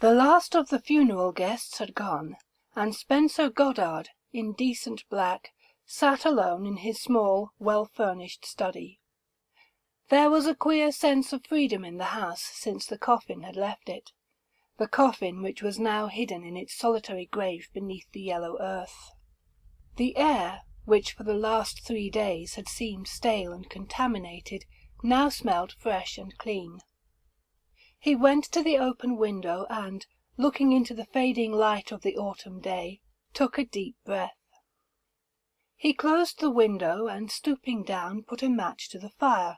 The last of the funeral guests had gone, and Spencer Goddard, in decent black, sat alone in his small, well-furnished study. There was a queer sense of freedom in the house since the coffin had left it, the coffin which was now hidden in its solitary grave beneath the yellow earth. The air, which for the last 3 days had seemed stale and contaminated, now smelled fresh and clean. He went to the open window and, looking into the fading light of the autumn day, took a deep breath. He closed the window and, stooping down, put a match to the fire,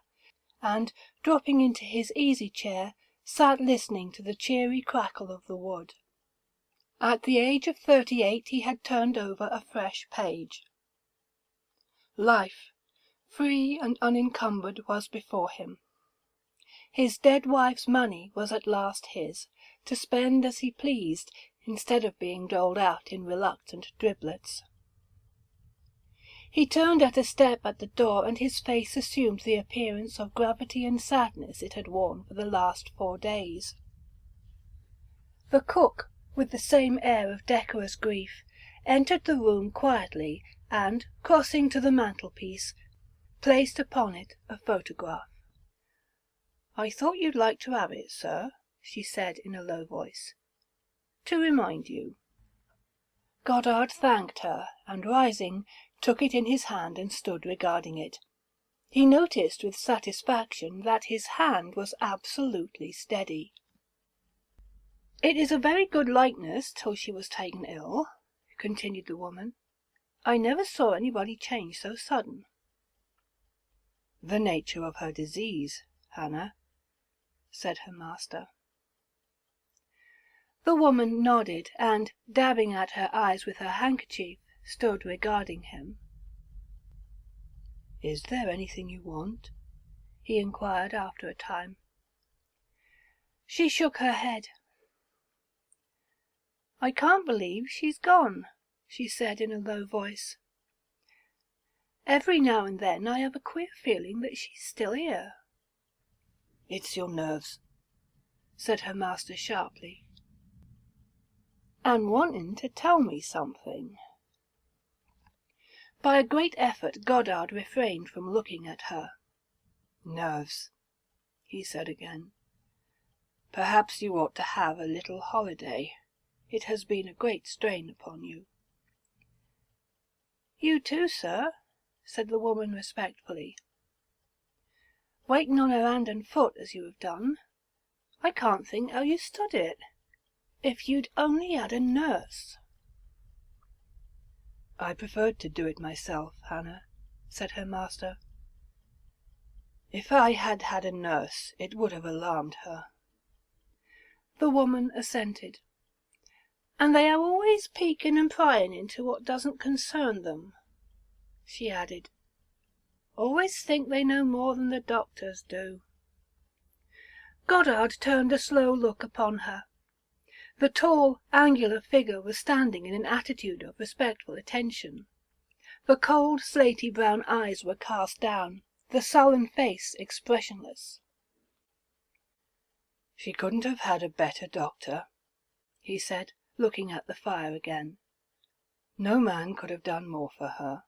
and, dropping into his easy-chair, sat listening to the cheery crackle of the wood. At the age of 38 he had turned over a fresh page. Life, free and unencumbered, was before him. His dead wife's money was at last his, to spend as he pleased, instead of being doled out in reluctant driblets. He turned at a step at the door, and his face assumed the appearance of gravity and sadness it had worn for the last 4 days. The cook, with the same air of decorous grief, entered the room quietly, and, crossing to the mantelpiece, placed upon it a photograph. "I thought you'd like to have it, sir," she said in a low voice. "To remind you." Goddard thanked her, and rising, took it in his hand and stood regarding it. He noticed with satisfaction that his hand was absolutely steady. "It is a very good likeness till she was taken ill," continued the woman. "I never saw anybody change so sudden." "The nature of her disease, Hannah," said her master. The woman nodded, and, dabbing at her eyes with her handkerchief, stood regarding him. "Is there anything you want?" he inquired after a time. She shook her head. "I can't believe she's gone," she said in a low voice. "Every now and then I have a queer feeling that she's still here." "It's your nerves," said her master sharply. "And wanting to tell me something." By a great effort Goddard refrained from looking at her. "Nerves," he said again. "Perhaps you ought to have a little holiday. It has been a great strain upon you." "You too, sir," said the woman respectfully. "Waiting on her hand and foot as you have done. I can't think how you stood it. If you'd only had a nurse." "I preferred to do it myself, Hannah," said her master. "If I had had a nurse, it would have alarmed her." The woman assented. "And they are always peeking and prying into what doesn't concern them," she added. "Always think they know more than the doctors do." Goddard turned a slow look upon her. The tall, angular figure was standing in an attitude of respectful attention. The cold, slaty brown eyes were cast down, the sullen face expressionless. "She couldn't have had a better doctor," he said, looking at the fire again. "No man could have done more for her."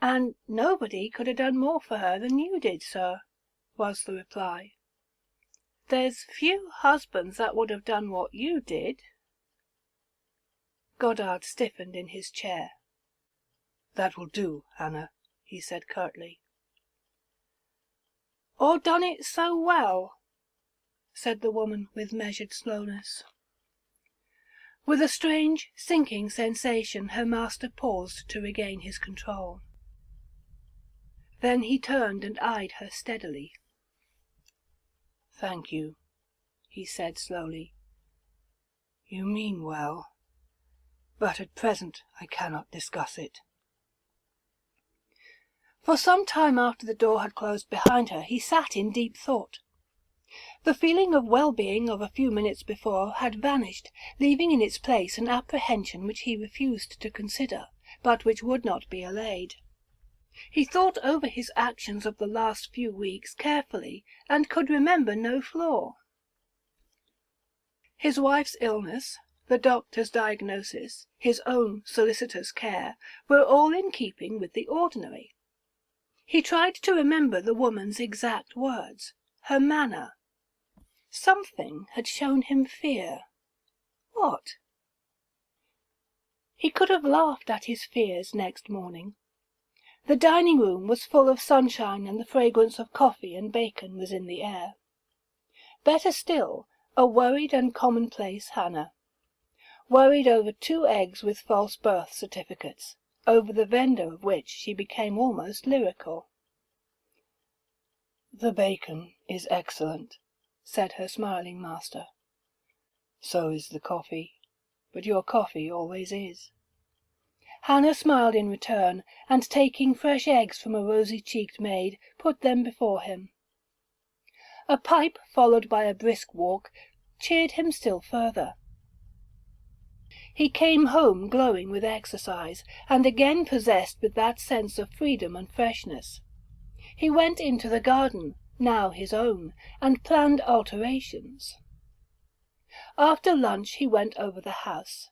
"And nobody could have done more for her than you did, sir," was the reply. "There's few husbands that would have done what you did." Goddard stiffened in his chair. "That will do, Hannah," he said curtly. "Or done it so well," said the woman with measured slowness. With a strange, sinking sensation, her master paused to regain his control. Then he turned and eyed her steadily. "Thank you," he said slowly. "You mean well, but at present I cannot discuss it." For some time after the door had closed behind her, he sat in deep thought. The feeling of well-being of a few minutes before had vanished, leaving in its place an apprehension which he refused to consider, but which would not be allayed. He thought over his actions of the last few weeks carefully, and could remember no flaw. His wife's illness, the doctor's diagnosis, his own solicitous care, were all in keeping with the ordinary. He tried to remember the woman's exact words, her manner. Something had shown him fear. What? He could have laughed at his fears next morning. The dining room was full of sunshine, and the fragrance of coffee and bacon was in the air. Better still, a worried and commonplace Hannah. Worried over 2 eggs with false birth certificates, over the vendor of which she became almost lyrical. "The bacon is excellent," said her smiling master. "So is the coffee, but your coffee always is." Hannah smiled in return, and taking fresh eggs from a rosy-cheeked maid, put them before him. A pipe, followed by a brisk walk, cheered him still further. He came home glowing with exercise, and again possessed with that sense of freedom and freshness. He went into the garden, now his own, and planned alterations. After lunch he went over the house.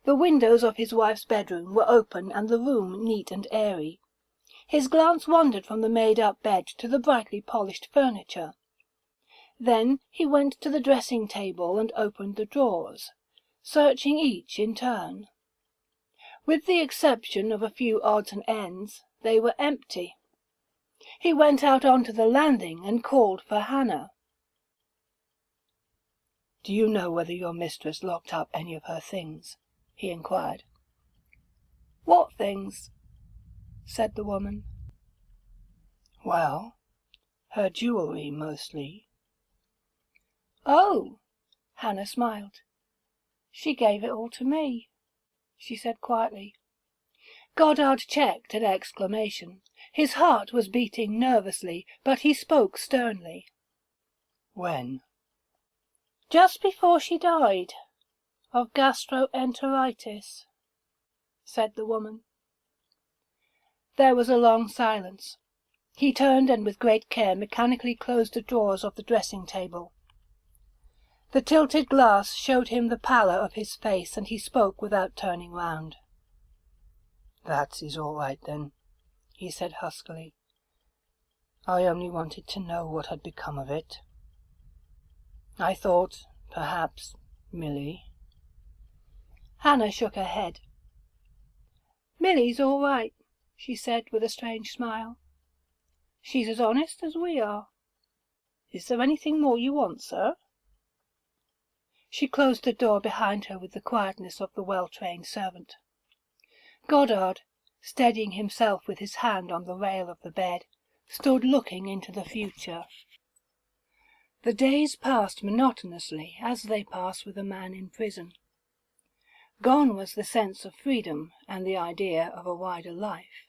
The windows of his wife's bedroom were open and the room neat and airy. His glance wandered from the made-up bed to the brightly polished furniture. Then he went to the dressing-table and opened the drawers, searching each in turn. With the exception of a few odds and ends, they were empty. He went out onto the landing and called for Hannah. "Do you know whether your mistress locked up any of her things?" he inquired. "What things?" said the woman. "Well, her jewellery mostly." "Oh!" Hannah smiled. "She gave it all to me," she said quietly. Goddard checked an exclamation. His heart was beating nervously, but he spoke sternly. "When?" "Just before she died. Of gastroenteritis," said the woman. There was a long silence. He turned and with great care mechanically closed the drawers of the dressing-table. The tilted glass showed him the pallor of his face, and he spoke without turning round. "That is all right, then," he said huskily. "I only wanted to know what had become of it. I thought, perhaps, Milly—" Hannah shook her head. "Milly's all right," she said with a strange smile. "She's as honest as we are. Is there anything more you want, sir?" She closed the door behind her with the quietness of the well-trained servant. Goddard, steadying himself with his hand on the rail of the bed, stood looking into the future. The days passed monotonously, as they pass with a man in prison. Gone was the sense of freedom and the idea of a wider life.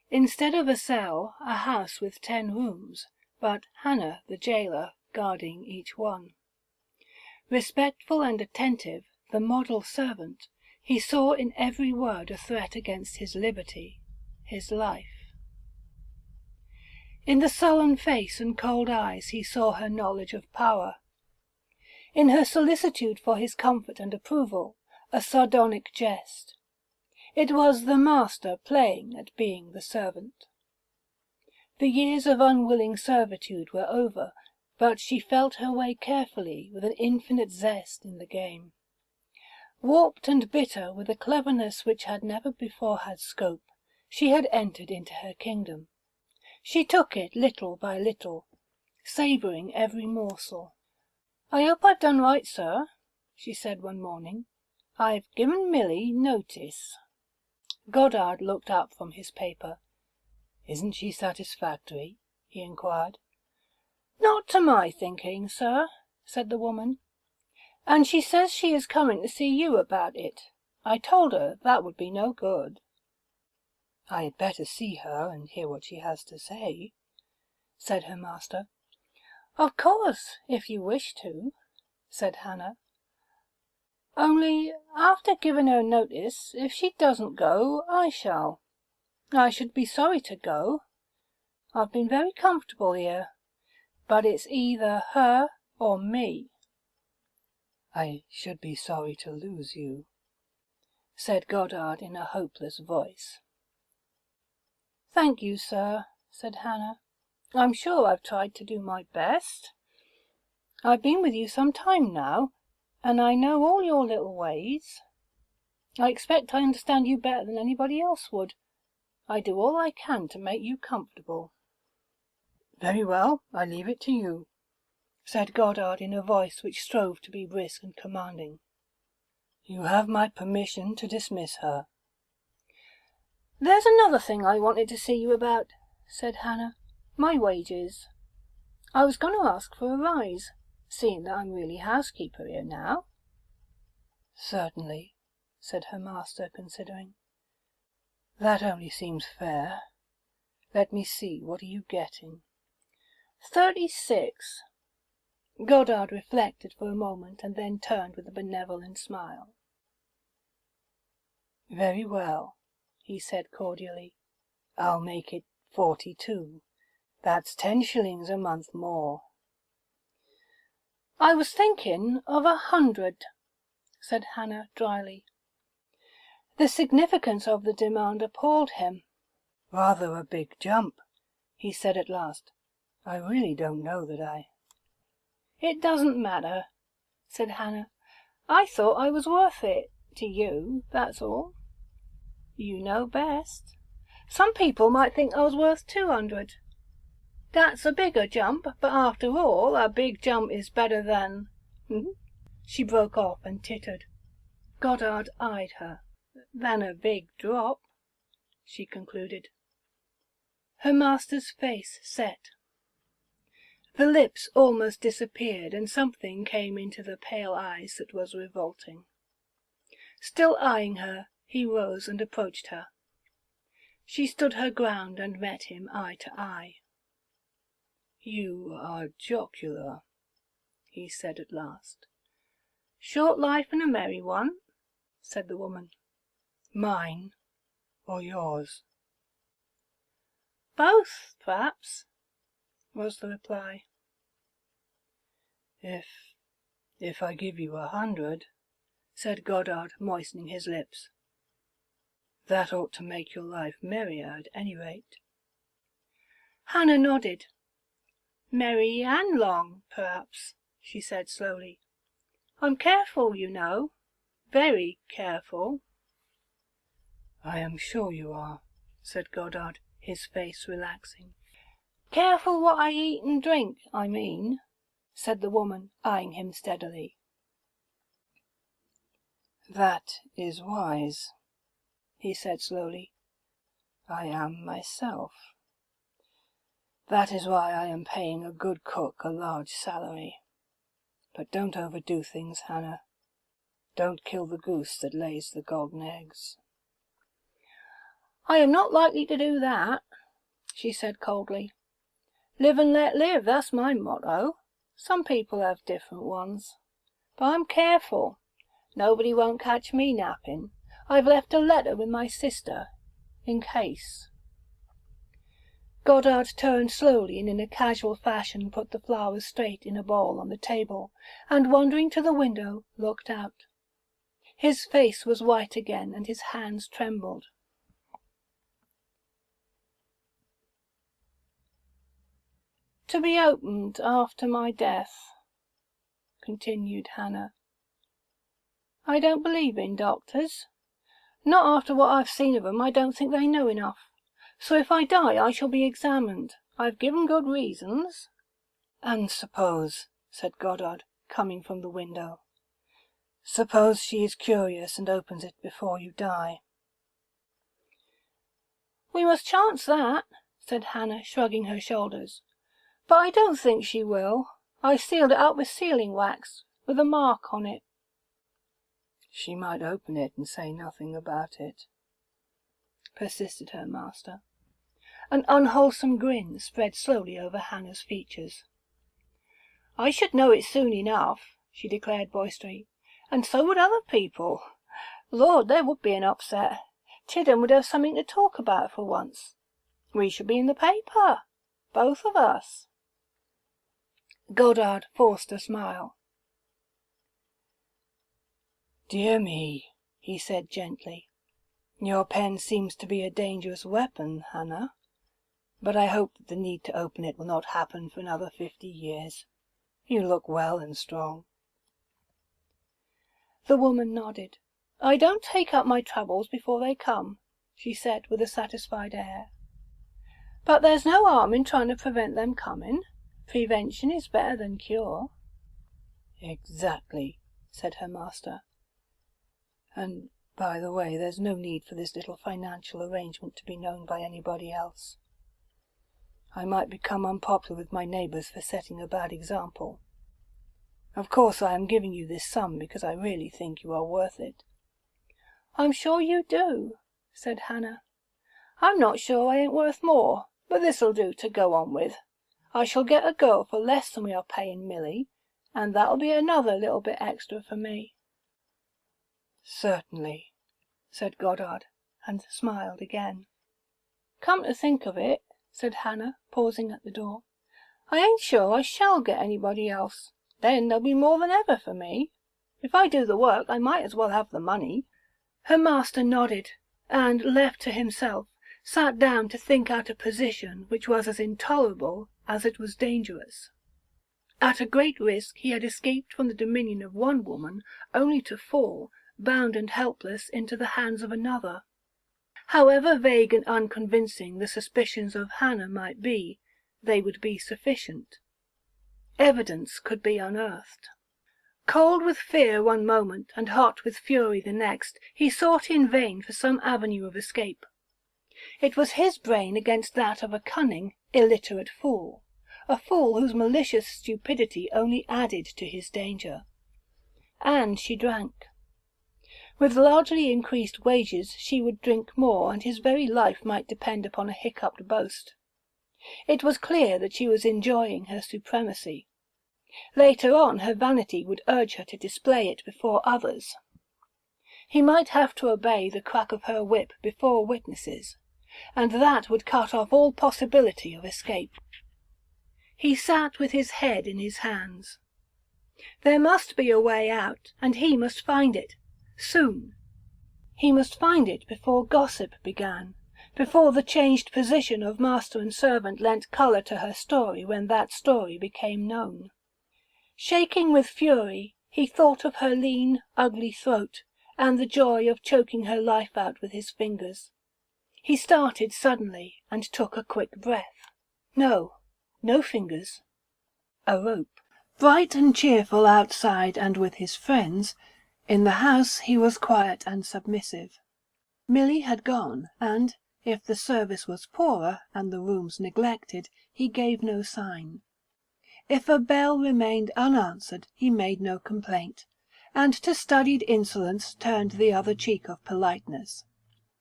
Instead of a cell, a house with 10 rooms, but Hannah, the jailer, guarding each one. Respectful and attentive, the model servant, he saw in every word a threat against his liberty, his life. In the sullen face and cold eyes he saw her knowledge of power. In her solicitude for his comfort and approval, a sardonic jest. It was the master playing at being the servant. The years of unwilling servitude were over, but she felt her way carefully with an infinite zest in the game. Warped and bitter with a cleverness which had never before had scope, she had entered into her kingdom. She took it little by little, savouring every morsel. "I hope I've done right, sir," she said one morning. "I've given Milly notice." Goddard looked up from his paper. "Isn't she satisfactory?" he inquired. "Not to my thinking, sir," said the woman. "And she says she is coming to see you about it. I told her that would be no good." "I had better see her and hear what she has to say," said her master. "Of course, if you wish to," said Hannah. "Only, after giving her notice, if she doesn't go, I shall. I should be sorry to go. I've been very comfortable here, but it's either her or me." "I should be sorry to lose you," said Goddard in a hopeless voice. "Thank you, sir," said Hannah. "I'm sure I've tried to do my best. I've been with you some time now, and I know all your little ways. I expect I understand you better than anybody else would. I do all I can to make you comfortable." "Very well, I leave it to you," said Goddard in a voice which strove to be brisk and commanding. "You have my permission to dismiss her." "There's another thing I wanted to see you about," said Hannah. "My wages. I was going to ask for a rise, seeing that I'm really housekeeper here now." "Certainly," said her master, considering. "That only seems fair. Let me see, what are you getting?" 36. Goddard reflected for a moment, and then turned with a benevolent smile. "Very well," he said cordially. "I'll make it 42. That's 10 shillings a month more." "I was thinking of 100, said Hannah dryly. The significance of the demand appalled him. "Rather a big jump," he said at last. "I really don't know that I—" "It doesn't matter," said Hannah. "I thought I was worth it, to you, that's all. You know best. Some people might think I was worth 200. That's a bigger jump, but after all, a big jump is better than—" She broke off and tittered. Goddard eyed her. "Than a big drop," she concluded. Her master's face set. The lips almost disappeared, and something came into the pale eyes that was revolting. Still eyeing her, he rose and approached her. She stood her ground and met him eye to eye. "You are jocular," he said at last. "Short life and a merry one," said the woman. "Mine or yours?" "Both, perhaps," was the reply. If I give you 100, said Goddard, moistening his lips, that ought to make your life merrier at any rate. Hannah nodded. "Merry and long, perhaps," she said slowly. "I'm careful, you know. Very careful." "I am sure you are," said Goddard, his face relaxing. "Careful what I eat and drink, I mean," said the woman, eyeing him steadily. "That is wise," he said slowly. "I am myself. That is why I am paying a good cook a large salary. But don't overdo things, Hannah. Don't kill the goose that lays the golden eggs." "I am not likely to do that," she said coldly. "Live and let live, that's my motto. Some people have different ones. But I'm careful. Nobody won't catch me napping. I've left a letter with my sister, in case." Goddard turned slowly and in a casual fashion put the flowers straight in a bowl on the table, and wandering to the window, looked out. His face was white again, and his hands trembled. "To be opened after my death," continued Hannah. "I don't believe in doctors. Not after what I've seen of 'em. I don't think they know enough. So if I die I shall be examined. I've given good reasons." "And suppose," said Goddard, coming from the window, "suppose she is curious and opens it before you die?" "We must chance that," said Hannah, shrugging her shoulders. "But I don't think she will. I sealed it up with sealing wax, with a mark on it." "She might open it and say nothing about it," persisted her master. An unwholesome grin spread slowly over Hannah's features. "I should know it soon enough," she declared boisterously, "and so would other people. Lord, there would be an upset. Tidham would have something to talk about for once. We should be in the paper, both of us." Goddard forced a smile. "Dear me," he said gently. "Your pen seems to be a dangerous weapon, Hannah, but I hope that the need to open it will not happen for another 50 years. You look well and strong." The woman nodded. "I don't take up my troubles before they come," she said with a satisfied air. "But there's no harm in trying to prevent them coming. Prevention is better than cure." "Exactly," said her master. "And, by the way, there's no need for this little financial arrangement to be known by anybody else. I might become unpopular with my neighbours for setting a bad example. Of course I am giving you this sum because I really think you are worth it." "I'm sure you do," said Hannah. "I'm not sure I ain't worth more, but this'll do to go on with. I shall get a girl for less than we are paying Milly, and that'll be another little bit extra for me." "Certainly," said Goddard, and smiled again. "Come to think of it," said Hannah, pausing at the door, "I ain't sure I shall get anybody else. Then there'll be more than ever for me. If I do the work, I might as well have the money." Her master nodded, and, left to himself, sat down to think out a position which was as intolerable as it was dangerous. At a great risk he had escaped from the dominion of one woman, only to fall, bound and helpless, into the hands of another. However vague and unconvincing the suspicions of Hannah might be, they would be sufficient. Evidence could be unearthed. Cold with fear one moment, and hot with fury the next, he sought in vain for some avenue of escape. It was his brain against that of a cunning, illiterate fool, a fool whose malicious stupidity only added to his danger. And she drank. With largely increased wages she would drink more, and his very life might depend upon a hiccuped boast. It was clear that she was enjoying her supremacy. Later on her vanity would urge her to display it before others. He might have to obey the crack of her whip before witnesses, and that would cut off all possibility of escape. He sat with his head in his hands. There must be a way out, and he must find it, soon. He must find it before gossip began, before the changed position of master and servant lent colour to her story when that story became known. Shaking with fury, he thought of her lean, ugly throat, and the joy of choking her life out with his fingers. He started suddenly, and took a quick breath. No fingers. A rope. Bright and cheerful outside and with his friends, in the house he was quiet and submissive. Milly had gone, and, if the service was poorer and the rooms neglected, he gave no sign. If a bell remained unanswered, he made no complaint, and to studied insolence turned the other cheek of politeness.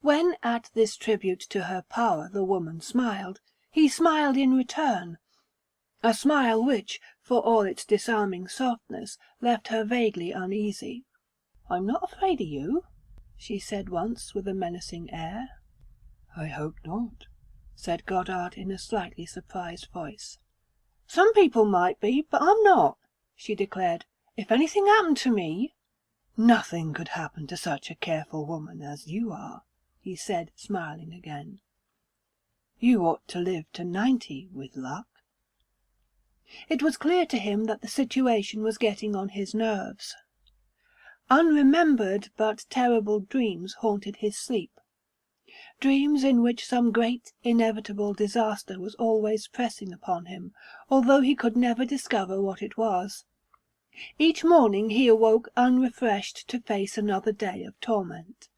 When at this tribute to her power the woman smiled, he smiled in return, a smile which, for all its disarming softness, left her vaguely uneasy. "I'm not afraid of you," she said once with a menacing air. "I hope not," said Goddard in a slightly surprised voice. "Some people might be, but I'm not," she declared. "If anything happened to me—" "Nothing could happen to such a careful woman as you are," he said, smiling again. "You ought to live to 90 with luck." It was clear to him that the situation was getting on his nerves. Unremembered but terrible dreams haunted his sleep. Dreams in which some great, inevitable disaster was always pressing upon him, although he could never discover what it was. Each morning he awoke unrefreshed to face another day of torment.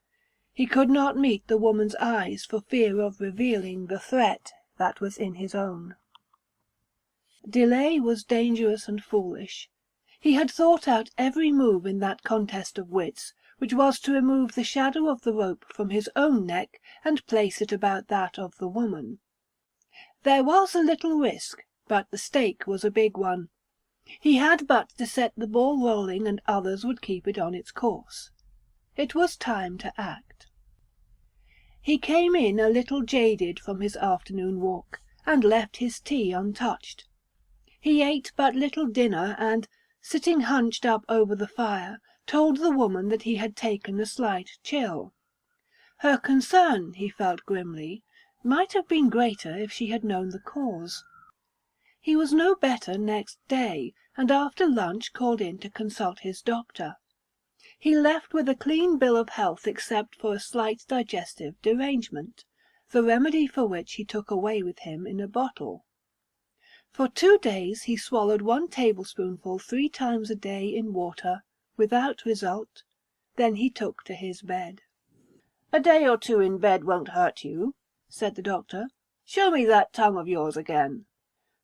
He could not meet the woman's eyes for fear of revealing the threat that was in his own. Delay was dangerous and foolish. He had thought out every move in that contest of wits, which was to remove the shadow of the rope from his own neck and place it about that of the woman. There was a little risk, but the stake was a big one. He had but to set the ball rolling and others would keep it on its course. It was time to act. He came in a little jaded from his afternoon walk, and left his tea untouched. He ate but little dinner and, sitting hunched up over the fire, told the woman that he had taken a slight chill. Her concern, he felt grimly, might have been greater if she had known the cause. He was no better next day, and after lunch called in to consult his doctor. He left with a clean bill of health except for a slight digestive derangement, the remedy for which he took away with him in a bottle. For 2 days he swallowed 1 tablespoonful 3 times a day in water, without result. Then he took to his bed. "A day or 2 in bed won't hurt you," said the doctor. "Show me that tongue of yours again."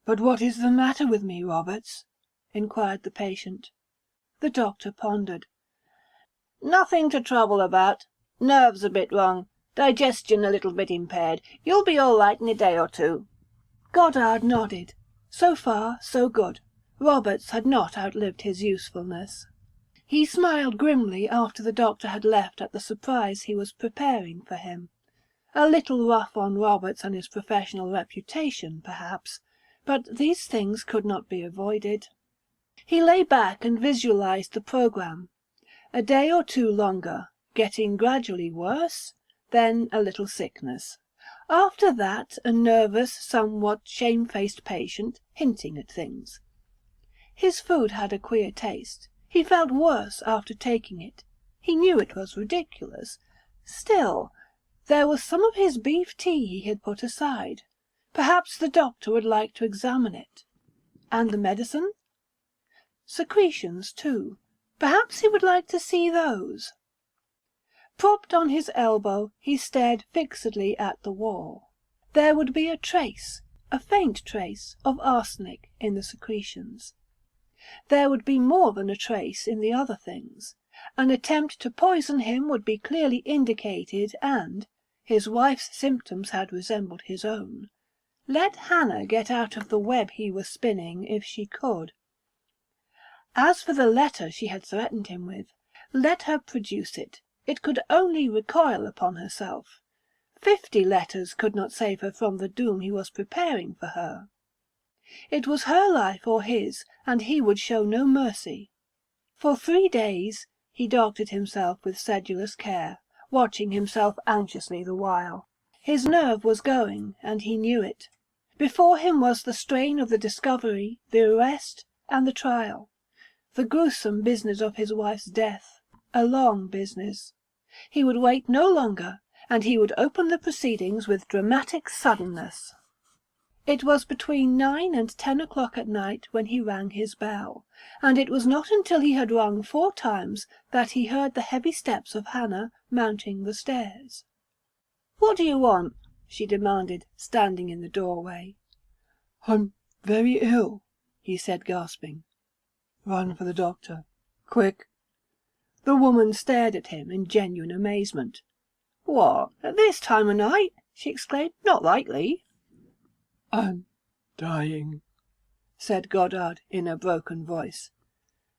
"But what is the matter with me, Roberts?" inquired the patient. The doctor pondered. "Nothing to trouble about. Nerves a bit wrong. Digestion a little bit impaired. You'll be all right in a day or 2. Goddard nodded. So far, so good. Roberts had not outlived his usefulness. He smiled grimly after the doctor had left at the surprise he was preparing for him. A little rough on Roberts and his professional reputation, perhaps, but these things could not be avoided. He lay back and visualized the program. A day or 2 longer, getting gradually worse, then a little sickness. After that, a nervous, somewhat shamefaced patient, hinting at things. His food had a queer taste. He felt worse after taking it. He knew it was ridiculous. Still, there was some of his beef tea he had put aside. Perhaps the doctor would like to examine it. And the medicine? Secretions, too. Perhaps he would like to see those. Propped on his elbow, he stared fixedly at the wall. There would be a trace, a faint trace, of arsenic in the secretions. There would be more than a trace in the other things. An attempt to poison him would be clearly indicated and, his wife's symptoms had resembled his own. Let Hannah get out of the web he was spinning if she could. As for the letter she had threatened him with, let her produce it. It could only recoil upon herself. 50 letters could not save her from the doom he was preparing for her. It was her life or his, and he would show no mercy. For 3 days he doctored himself with sedulous care, watching himself anxiously the while. His nerve was going, and he knew it. Before him was the strain of the discovery, the arrest, and the trial. The gruesome business of his wife's death, a long business. He would wait no longer, and he would open the proceedings with dramatic suddenness. It was between 9 and 10 o'clock at night when he rang his bell, and it was not until he had rung 4 times that he heard the heavy steps of Hannah mounting the stairs. "What do you want?" she demanded, standing in the doorway. "I'm very ill," he said, gasping. "Run for the doctor. Quick." The woman stared at him in genuine amazement. "What, at this time of night?" she exclaimed. "Not likely." "I'm dying," said Goddard in a broken voice.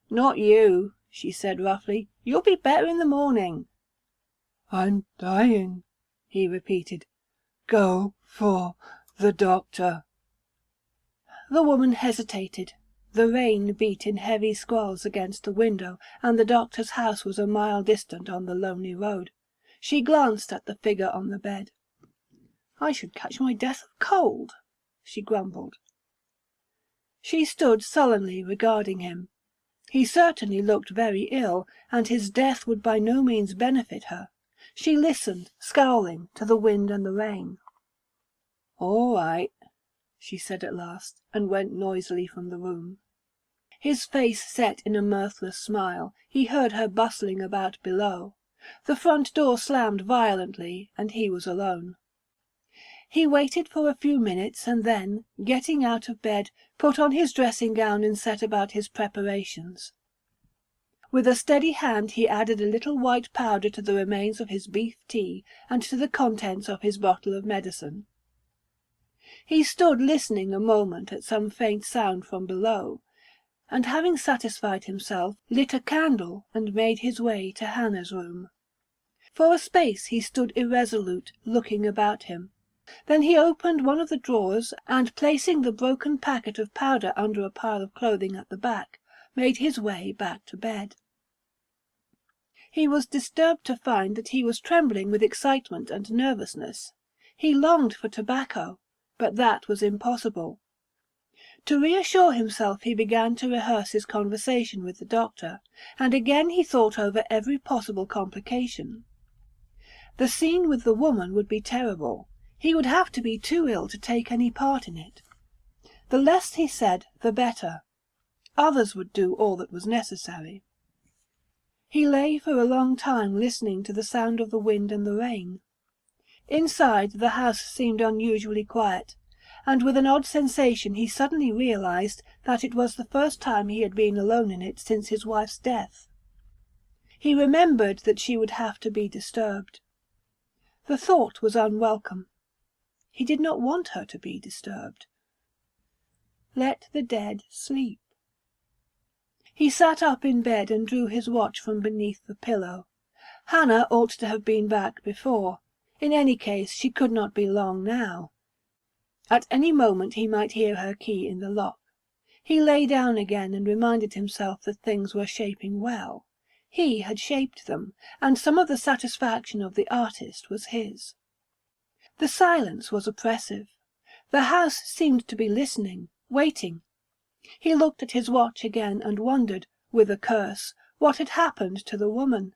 "Not you," she said roughly. "You'll be better in the morning." "I'm dying," he repeated. "Go for the doctor." The woman hesitated. The rain beat in heavy squalls against the window, and the doctor's house was a mile distant on the lonely road. She glanced at the figure on the bed. "I should catch my death of cold," she grumbled. She stood sullenly regarding him. He certainly looked very ill, and his death would by no means benefit her. She listened, scowling, to the wind and the rain. "All right," she said at last, and went noisily from the room. His face set in a mirthless smile. He heard her bustling about below. The front door slammed violently, and he was alone. He waited for a few minutes, and then, getting out of bed, put on his dressing-gown and set about his preparations. With a steady hand he added a little white powder to the remains of his beef tea and to the contents of his bottle of medicine. He stood listening a moment at some faint sound from below, and having satisfied himself, lit a candle and made his way to Hannah's room. For a space he stood irresolute, looking about him. Then he opened one of the drawers, and placing the broken packet of powder under a pile of clothing at the back, made his way back to bed. He was disturbed to find that he was trembling with excitement and nervousness. He longed for tobacco, but that was impossible. To reassure himself he began to rehearse his conversation with the doctor, and again he thought over every possible complication. The scene with the woman would be terrible. He would have to be too ill to take any part in it. The less he said, the better. Others would do all that was necessary. He lay for a long time listening to the sound of the wind and the rain. Inside, the house seemed unusually quiet, and with an odd sensation he suddenly realized that it was the first time he had been alone in it since his wife's death. He remembered that she would have to be disturbed. The thought was unwelcome. He did not want her to be disturbed. Let the dead sleep. He sat up in bed and drew his watch from beneath the pillow. Hannah ought to have been back before. In any case, she could not be long now. At any moment he might hear her key in the lock. He lay down again and reminded himself that things were shaping well. He had shaped them, and some of the satisfaction of the artist was his. The silence was oppressive. The house seemed to be listening, waiting. He looked at his watch again and wondered, with a curse, what had happened to the woman.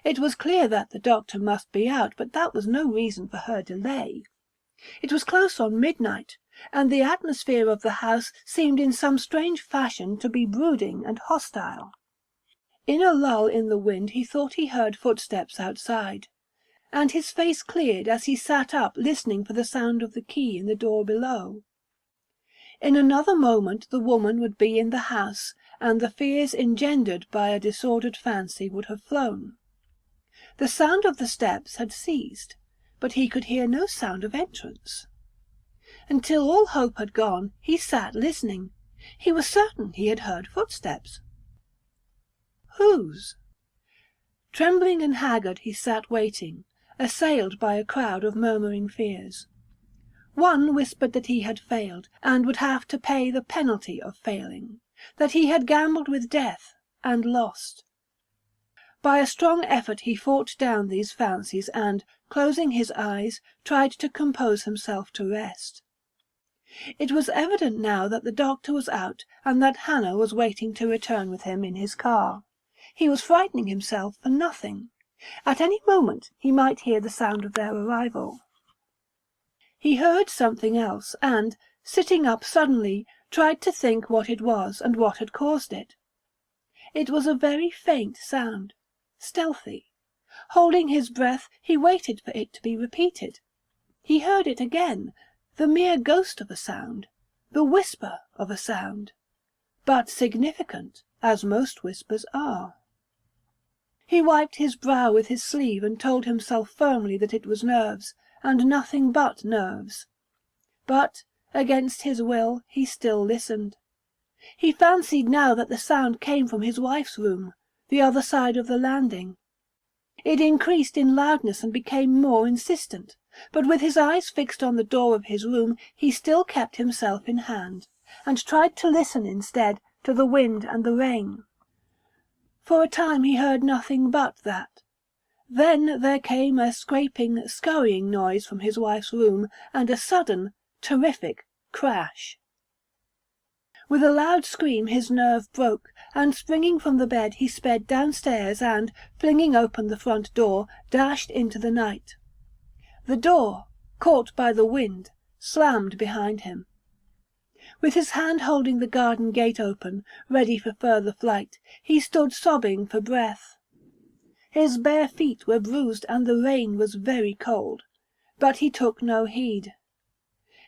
It was clear that the doctor must be out, but that was no reason for her delay. It was close on midnight, and the atmosphere of the house seemed in some strange fashion to be brooding and hostile. In a lull in the wind he thought he heard footsteps outside, and his face cleared as he sat up listening for the sound of the key in the door below. In another moment the woman would be in the house, and the fears engendered by a disordered fancy would have flown. The sound of the steps had ceased, but he could hear no sound of entrance. Until all hope had gone, he sat listening. He was certain he had heard footsteps. Whose? Trembling and haggard he sat waiting, assailed by a crowd of murmuring fears. One whispered that he had failed, and would have to pay the penalty of failing, that he had gambled with death, and lost. By a strong effort he fought down these fancies and, closing his eyes, tried to compose himself to rest. It was evident now that the doctor was out and that Hannah was waiting to return with him in his car. He was frightening himself for nothing. At any moment he might hear the sound of their arrival. He heard something else, and, sitting up suddenly, tried to think what it was and what had caused it. It was a very faint sound, stealthy. Holding his breath, he waited for it to be repeated. He heard it again, the mere ghost of a sound, the whisper of a sound, but significant, as most whispers are. He wiped his brow with his sleeve and told himself firmly that it was nerves, and nothing but nerves. But, against his will, he still listened. He fancied now that the sound came from his wife's room, the other side of the landing. It increased in loudness and became more insistent, but with his eyes fixed on the door of his room he still kept himself in hand, and tried to listen instead to the wind and the rain. For a time he heard nothing but that. Then there came a scraping, scurrying noise from his wife's room, and a sudden, terrific crash. With a loud scream his nerve broke, and springing from the bed he sped downstairs and, flinging open the front door, dashed into the night. The door, caught by the wind, slammed behind him. With his hand holding the garden gate open, ready for further flight, he stood sobbing for breath. His bare feet were bruised and the rain was very cold, but he took no heed.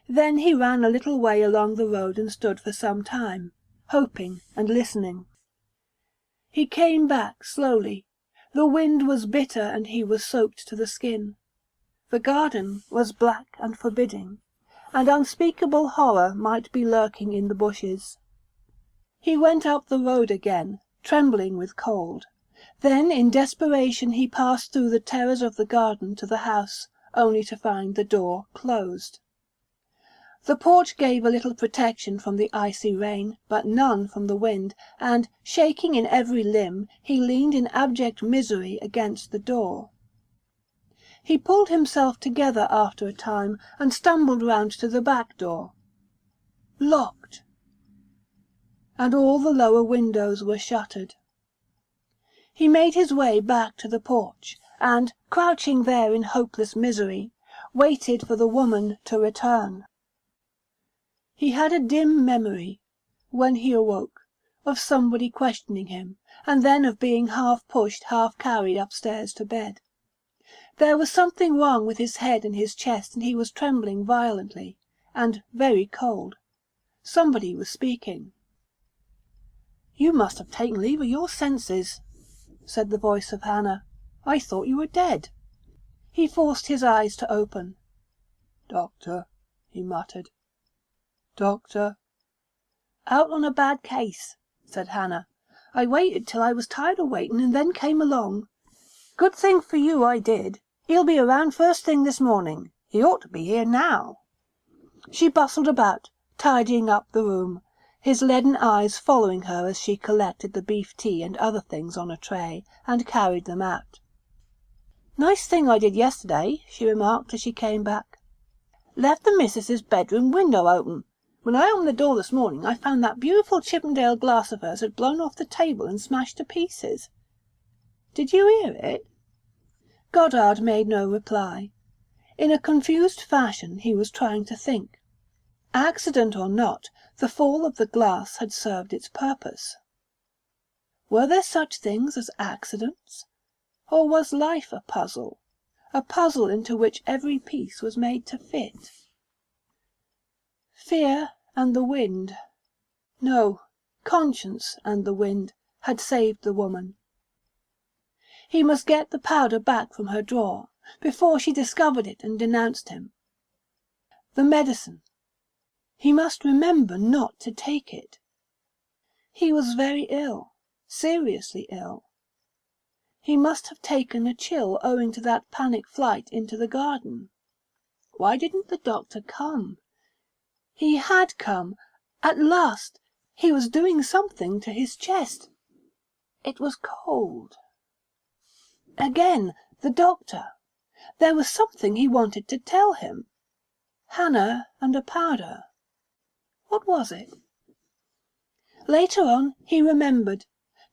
Then he ran a little way along the road and stood for some time, hoping and listening. He came back slowly. The wind was bitter and he was soaked to the skin. The garden was black and forbidding, and unspeakable horror might be lurking in the bushes. He went up the road again, trembling with cold. Then in desperation he passed through the terrors of the garden to the house, only to find the door closed. The porch gave a little protection from the icy rain, but none from the wind, and, shaking in every limb, he leaned in abject misery against the door. He pulled himself together after a time, and stumbled round to the back door. Locked! And all the lower windows were shuttered. He made his way back to the porch, and, crouching there in hopeless misery, waited for the woman to return. He had a dim memory, when he awoke, of somebody questioning him, and then of being half pushed, half carried upstairs to bed. There was something wrong with his head and his chest, and he was trembling violently, and very cold. Somebody was speaking. "You must have taken leave of your senses," said the voice of Hannah. "I thought you were dead." He forced his eyes to open. "Doctor," he muttered. "Doctor." "Out on a bad case," said Hannah. "I waited till I was tired of waiting and then came along. Good thing for you I did. He'll be around first thing this morning. He ought to be here now." She bustled about, tidying up the room, his leaden eyes following her as she collected the beef tea and other things on a tray, and carried them out. "Nice thing I did yesterday," she remarked as she came back. "Left the missus's bedroom window open. When I opened the door this morning I found that beautiful Chippendale glass of hers had blown off the table and smashed to pieces. Did you hear it?" Goddard made no reply. In a confused fashion he was trying to think. Accident or not, the fall of the glass had served its purpose. Were there such things as accidents? Or was life a puzzle into which every piece was made to fit? Fear and the wind, no, conscience and the wind, had saved the woman. He must get the powder back from her drawer, before she discovered it and denounced him. The medicine. He must remember not to take it. He was very ill, seriously ill. He must have taken a chill owing to that panic flight into the garden. Why didn't the doctor come? He had come. At last. He was doing something to his chest. It was cold. Again, the doctor. There was something he wanted to tell him. Hannah and a powder. What was it? Later on he remembered,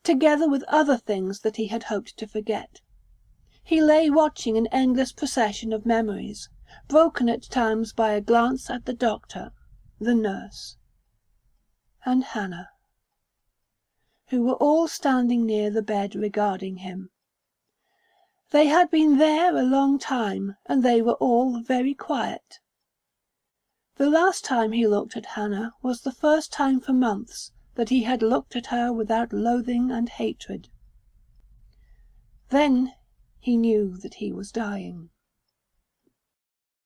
together with other things that he had hoped to forget. He lay watching an endless procession of memories, broken at times by a glance at the doctor, the nurse, and Hannah, who were all standing near the bed regarding him. They had been there a long time, and they were all very quiet. The last time he looked at Hannah was the first time for months that he had looked at her without loathing and hatred. Then he knew that he was dying.